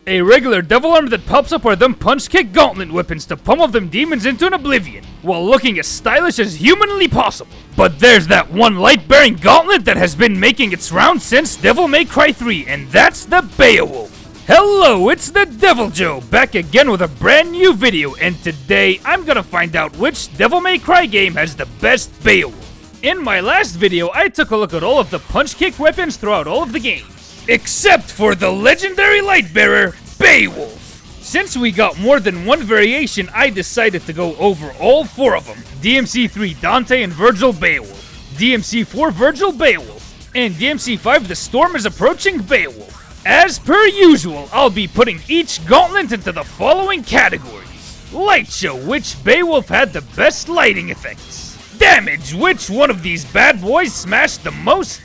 A regular devil arm that pops up are them punch kick gauntlet weapons to pummel them demons into an oblivion, while looking as stylish as humanly possible. But there's that one light bearing gauntlet that has been making its rounds since Devil May Cry 3, and that's the Beowulf. Hello, it's the Devil Joe, back again with a brand new video, and today I'm gonna find out which Devil May Cry game has the best Beowulf. In my last video, I took a look at all of the punch kick weapons throughout all of the games, except for the legendary Light Bearer, Beowulf. Since we got more than one variation, I decided to go over all four of them. DMC 3 Dante and Vergil Beowulf, DMC 4 Vergil Beowulf, and DMC 5 The Storm is Approaching Beowulf. As per usual, I'll be putting each gauntlet into the following categories. Light show, which Beowulf had the best lighting effects. Damage, which one of these bad boys smashed the most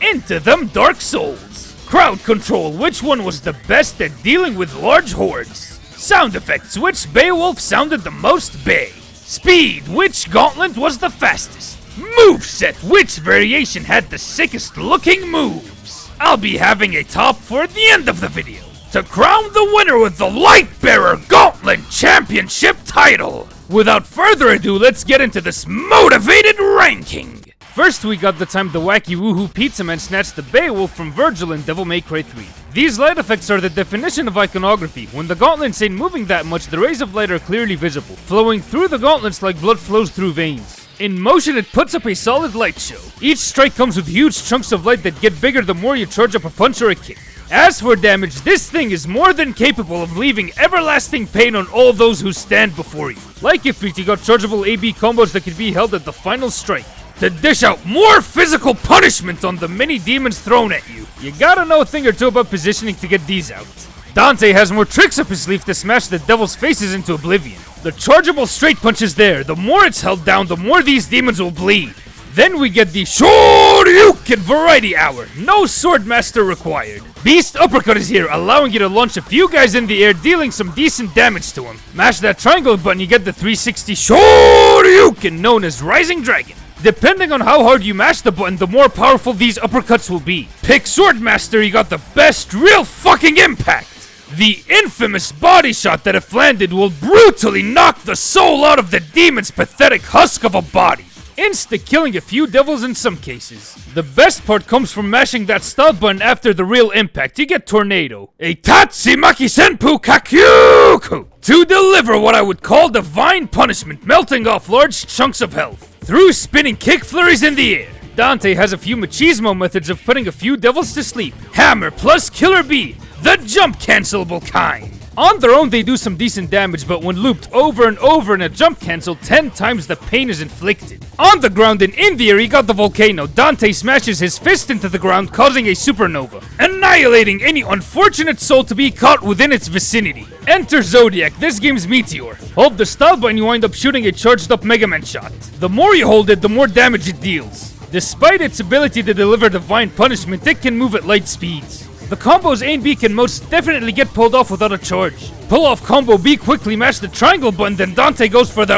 into them Dark Souls. Crowd control, which one was the best at dealing with large hordes. Sound effects, which Beowulf sounded the most bay. Speed, which gauntlet was the fastest. Moveset, which variation had the sickest looking moves. I'll be having a top for the end of the video to crown the winner with the Light Bearer Gauntlet Championship title. Without further ado, let's get into this motivated ranking. First, we got the time the wacky woohoo pizza man snatched the Beowulf from Vergil in Devil May Cry 3. These light effects are the definition of iconography. When the gauntlets ain't moving that much, the rays of light are clearly visible, flowing through the gauntlets like blood flows through veins. In motion, it puts up a solid light show. Each strike comes with huge chunks of light that get bigger the more you charge up a punch or a kick. As for damage, this thing is more than capable of leaving everlasting pain on all those who stand before you. Like if you got chargeable AB combos that could be held at the final strike. To dish out more physical punishment on the many demons thrown at you, you gotta know a thing or two about positioning to get these out. Dante has more tricks up his sleeve to smash the devil's faces into oblivion. The chargeable straight punch is there. The more it's held down, the more these demons will bleed. Then we get the Shoryuken Variety Hour. No Swordmaster required. Beast Uppercut is here, allowing you to launch a few guys in the air, dealing some decent damage to him. Mash that triangle button, you get the 360 Shoryuken, known as Rising Dragon. Depending on how hard you mash the button, the more powerful these uppercuts will be. Pick Swordmaster, you got the best real fucking impact. The infamous body shot that if landed will brutally knock the soul out of the demon's pathetic husk of a body, insta-killing a few devils in some cases. The best part comes from mashing that stop button after the real impact. You get Tornado, a Tatsumaki Senpu Kakyuku, to deliver what I would call divine punishment, melting off large chunks of health through spinning kick flurries in the air. Dante has a few machismo methods of putting a few devils to sleep. Hammer plus Killer Bee, the jump cancelable kind. On their own they do some decent damage, but when looped over and over in a jump cancel, 10 times the pain is inflicted. On the ground and in the air, he got the volcano. Dante smashes his fist into the ground, causing a supernova, annihilating any unfortunate soul to be caught within its vicinity. Enter Zodiac, this game's meteor. Hold the style button, you wind up shooting a charged up Mega Man shot. The more you hold it, the more damage it deals. Despite its ability to deliver divine punishment, it can move at light speeds. The combos A and B can most definitely get pulled off without a charge. Pull off combo B quickly, mash the triangle button, then Dante goes for the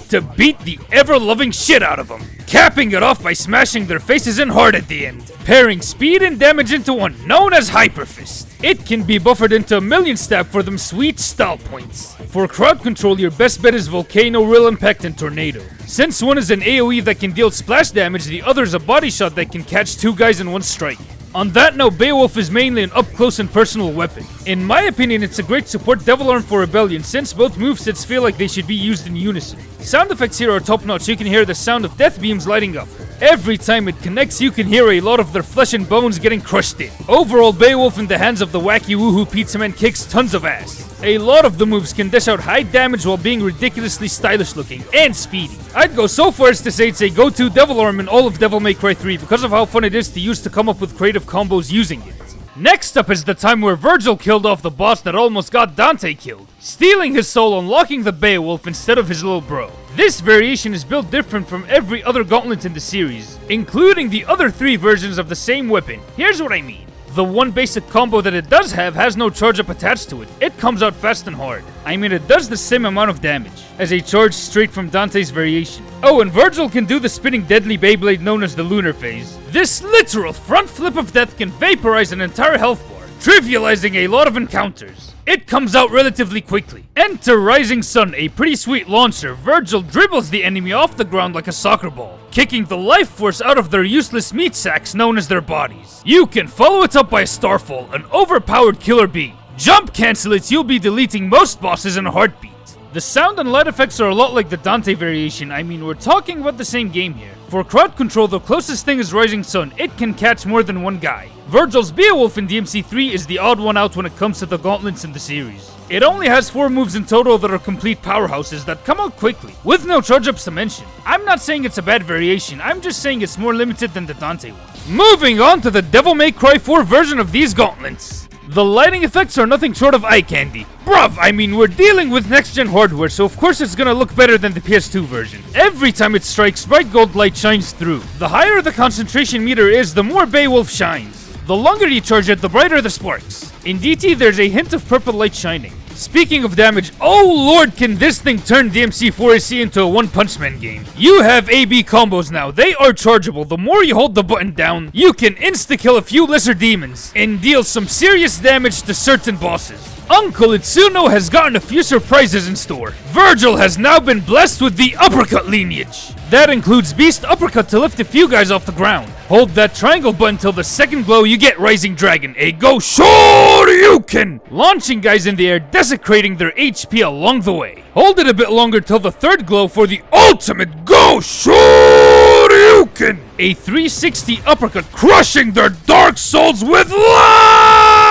to beat the ever-loving shit out of them, capping it off by smashing their faces in hard at the end, pairing speed and damage into one, known as Hyper Fist. It can be buffered into a million stab for them sweet stall points. For crowd control, your best bet is Volcano, Real Impact, and Tornado. Since one is an AoE that can deal splash damage, the other is a body shot that can catch two guys in one strike. On that note, Beowulf is mainly an up-close and personal weapon. In my opinion, it's a great support devil arm for Rebellion, since both movesets feel like they should be used in unison. Sound effects here are top-notch. You can hear the sound of death beams lighting up. Every time it connects, you can hear a lot of their flesh and bones getting crushed in. Overall, Beowulf in the hands of the wacky woohoo pizza man kicks tons of ass. A lot of the moves can dish out high damage while being ridiculously stylish looking and speedy. I'd go so far as to say it's a go-to devil arm in all of Devil May Cry 3 because of how fun it is to use to come up with creative combos using it. Next up is the time where Vergil killed off the boss that almost got Dante killed, stealing his soul, unlocking the Beowulf instead of his little bro. This variation is built different from every other gauntlet in the series, including the other 3 versions of the same weapon. Here's what I mean. The one basic combo that it does have has no charge up attached to it. It comes out fast and hard. I mean, it does the same amount of damage as a charge straight from Dante's variation. Oh, and Vergil can do the spinning deadly Beyblade known as the Lunar Phase. This literal front flip of death can vaporize an entire health bar, trivializing a lot of encounters. It comes out relatively quickly. Enter Rising Sun, a pretty sweet launcher. Vergil dribbles the enemy off the ground like a soccer ball, kicking the life force out of their useless meat sacks known as their bodies. You can follow it up by Starfall, an overpowered killer bee. Jump cancel it, you'll be deleting most bosses in a heartbeat. The sound and light effects are a lot like the Dante variation. I mean, we're talking about the same game here. For crowd control, the closest thing is Rising Sun. It can catch more than one guy. Vergil's Beowulf in DMC3 is the odd one out when it comes to the gauntlets in the series. It only has 4 moves in total that are complete powerhouses that come out quickly, with no charge-ups to mention. I'm not saying it's a bad variation, I'm just saying it's more limited than the Dante one. Moving on to the Devil May Cry 4 version of these gauntlets. The lighting effects are nothing short of eye candy. Bruv, I mean, we're dealing with next-gen hardware, so of course it's gonna look better than the PS2 version. Every time it strikes, bright gold light shines through. The higher the concentration meter is, the more Beowulf shines. The longer you charge it, the brighter the sparks. In DT, there's a hint of purple light shining. Speaking of damage, oh lord, can this thing turn DMC4AC into a One-Punch Man game. You have AB combos now. They are chargeable. The more you hold the button down, you can insta-kill a few lesser demons and deal some serious damage to certain bosses. Uncle Itsuno has gotten a few surprises in store. Vergil has now been blessed with the uppercut lineage. That includes beast uppercut to lift a few guys off the ground. Hold that triangle button till the second glow, you get Rising Dragon, a Go Shoryuken! Launching guys in the air, desecrating their HP along the way. Hold it a bit longer till the third glow for the ultimate Go Shoryuken! A 360 uppercut, crushing their dark souls with light!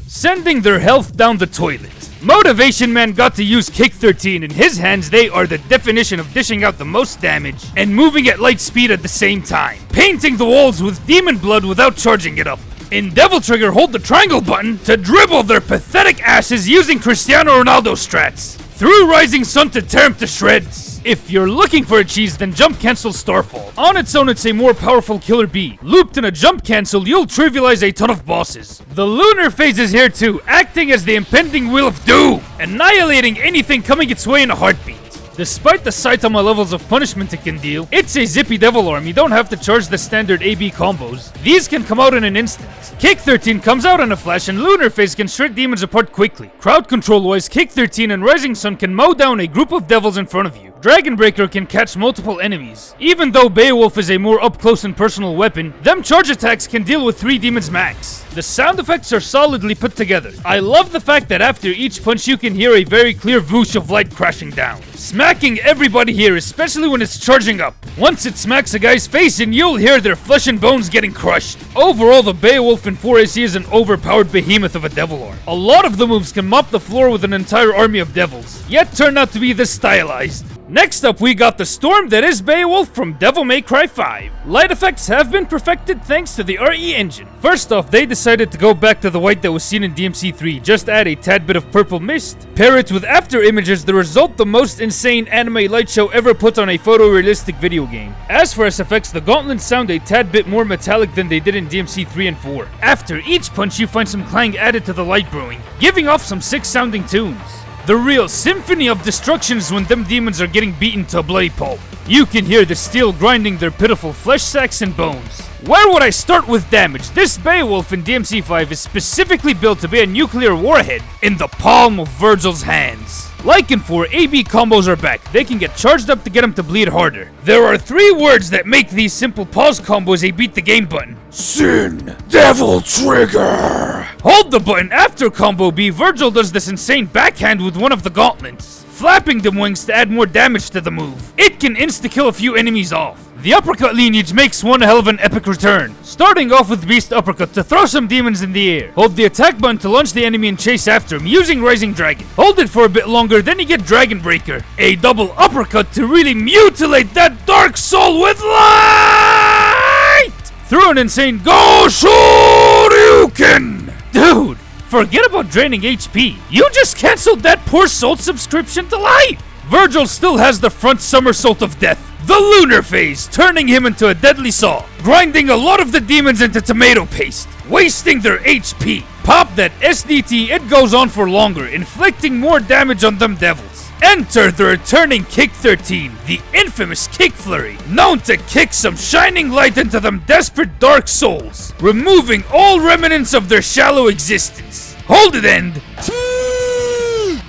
Sending their health down the toilet. Motivation Man got to use Kick 13. In his hands, they are the definition of dishing out the most damage and moving at light speed at the same time, painting the walls with demon blood without charging it up. In Devil Trigger, hold the triangle button to dribble their pathetic asses using Cristiano Ronaldo strats. Through Rising Sun to tear him to shreds. If you're looking for a cheese, then jump cancel Starfall. On its own, it's a more powerful killer bee. Looped in a jump cancel, you'll trivialize a ton of bosses. The lunar phase is here too, acting as the impending wheel of doom, annihilating anything coming its way in a heartbeat. Despite the Saitama levels of punishment it can deal, it's a zippy devil arm. You don't have to charge the standard AB combos. These can come out in an instant. Kick 13 comes out in a flash, and Lunar Phase can shred demons apart quickly. Crowd control wise, Kick 13 and Rising Sun can mow down a group of devils in front of you. Dragon Breaker can catch multiple enemies. Even though Beowulf is a more up close and personal weapon, them charge attacks can deal with 3 demons max. The sound effects are solidly put together. I love the fact that after each punch you can hear a very clear whoosh of light crashing down, smacking everybody here, especially when it's charging up. Once it smacks a guy's face and you'll hear their flesh and bones getting crushed. Overall, the Beowulf in 4AC is an overpowered behemoth of a devil arm. A lot of the moves can mop the floor with an entire army of devils, yet turn out to be this stylized. Next up, we got the storm that is Beowulf from Devil May Cry 5. Light effects have been perfected thanks to the RE engine. First off, they decided to go back to the white that was seen in DMC3, just add a tad bit of purple mist. Pair it with after images, the result the most insane anime light show ever put on a photorealistic video game. As for SFX, the gauntlets sound a tad bit more metallic than they did in DMC3 and 4. After each punch, you find some clang added to the light brewing, giving off some sick sounding tunes. The real symphony of destruction is when them demons are getting beaten to a bloody pulp. You can hear the steel grinding their pitiful flesh sacks and bones. Where would I start with damage? This Beowulf in DMC5 is specifically built to be a nuclear warhead in the palm of Vergil's hands. Like in 4, AB combos are back. They can get charged up to get him to bleed harder. There are 3 words that make these simple pause combos a beat the game button. Sin. Devil Trigger. Hold the button after combo B. Vergil does this insane backhand with one of the gauntlets, flapping them wings to add more damage to the move. It can insta-kill a few enemies off. The uppercut lineage makes one hell of an epic return, starting off with Beast Uppercut to throw some demons in the air. Hold the attack button to launch the enemy and chase after him using Rising Dragon. Hold it for a bit longer, then you get Dragon Breaker, a double uppercut to really mutilate that dark soul with light! Through an insane Go Shoryuken! Dude, forget about draining HP. You just canceled that poor soul subscription to life! Vergil still has the front somersault of death, the lunar phase, turning him into a deadly saw, grinding a lot of the demons into tomato paste, wasting their HP. Pop that SDT, it goes on for longer, inflicting more damage on them devils. Enter the returning Kick 13, the infamous Kick Flurry, known to kick some shining light into them desperate dark souls, removing all remnants of their shallow existence. Hold it, end!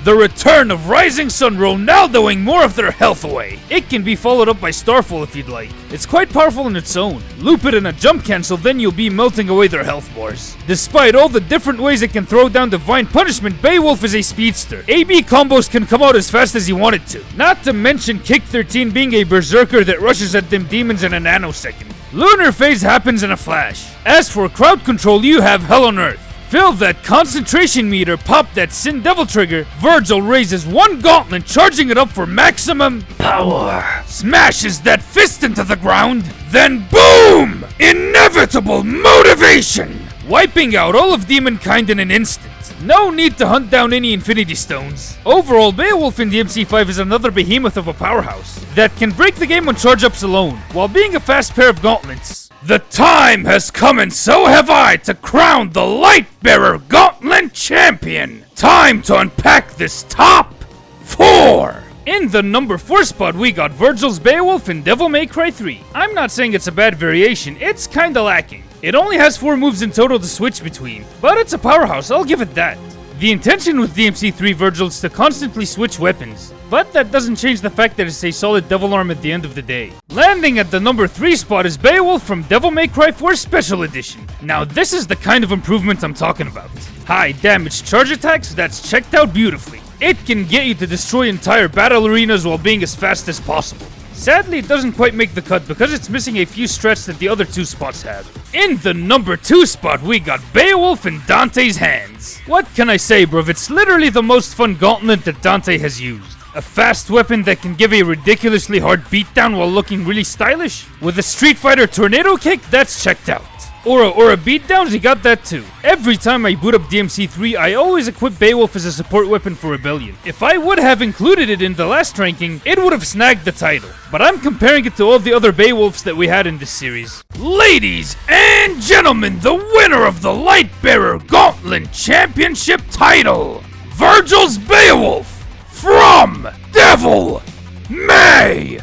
The return of Rising Sun Ronaldoing more of their health away. It can be followed up by Starfall if you'd like. It's quite powerful in its own. Loop it in a jump cancel, then you'll be melting away their health bars. Despite all the different ways it can throw down Divine Punishment, Beowulf is a speedster. AB combos can come out as fast as you want it to. Not to mention Kick 13 being a berserker that rushes at them demons in a nanosecond. Lunar Phase happens in a flash. As for crowd control, you have Hell on Earth. Fill that concentration meter, pop that Sin Devil trigger, Vergil raises one gauntlet, charging it up for maximum power. Smashes that fist into the ground, then boom! Inevitable motivation! Wiping out all of demonkind in an instant. No need to hunt down any Infinity Stones. Overall, Beowulf in DMC5 is another behemoth of a powerhouse that can break the game on charge-ups alone, while being a fast pair of gauntlets. The time has come, and so have I, to crown the Light Bearer Gauntlet Champion. Time to unpack this top 4. In the number 4 spot, we got Vergil's Beowulf in Devil May Cry 3. I'm not saying it's a bad variation, it's kinda lacking. It only has 4 moves in total to switch between, but it's a powerhouse, I'll give it that. The intention with DMC3 Vergil is to constantly switch weapons, but that doesn't change the fact that it's a solid devil arm at the end of the day. Landing at the number 3 spot is Beowulf from Devil May Cry 4 Special Edition. Now this is the kind of improvement I'm talking about. High damage charge attacks, that's checked out beautifully. It can get you to destroy entire battle arenas while being as fast as possible. Sadly, it doesn't quite make the cut because it's missing a few strats that the other 2 spots have. In the number 2 spot, we got Beowulf in Dante's hands. What can I say, bruv? It's literally the most fun gauntlet that Dante has used. A fast weapon that can give a ridiculously hard beatdown while looking really stylish. With a Street Fighter tornado kick, that's checked out. Aura beatdowns, you got that too. Every time I boot up DMC3, I always equip Beowulf as a support weapon for Rebellion. If I would have included it in the last ranking, it would have snagged the title. But I'm comparing it to all the other Beowulfs that we had in this series. Ladies and gentlemen, the winner of the Light Bearer Gauntlet Championship title, Vergil's Beowulf from Devil May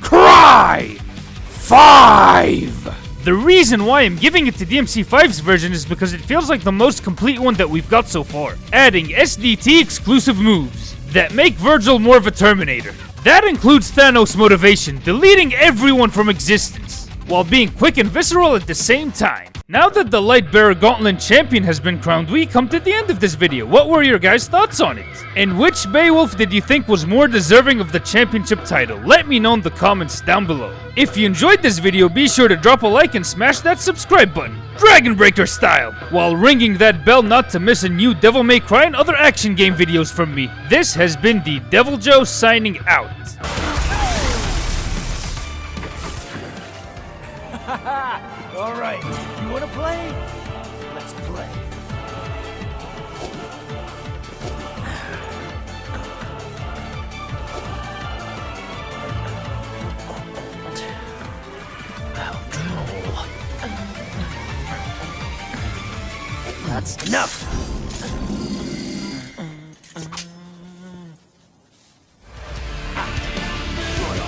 Cry 5. The reason why I'm giving it to DMC5's version is because it feels like the most complete one that we've got so far, adding SDT exclusive moves that make Vergil more of a Terminator. That includes Thanos motivation, deleting everyone from existence, while being quick and visceral at the same time. Now that the Light Bearer Gauntlet Champion has been crowned, we come to the end of this video. What were your guys' thoughts on it? And which Beowulf did you think was more deserving of the championship title? Let me know in the comments down below. If you enjoyed this video, be sure to drop a like and smash that subscribe button, Dragon Breaker style, while ringing that bell not to miss a new Devil May Cry and other action game videos from me. This has been the Devil Joe signing out. All right, you want to play? Let's play. That's enough.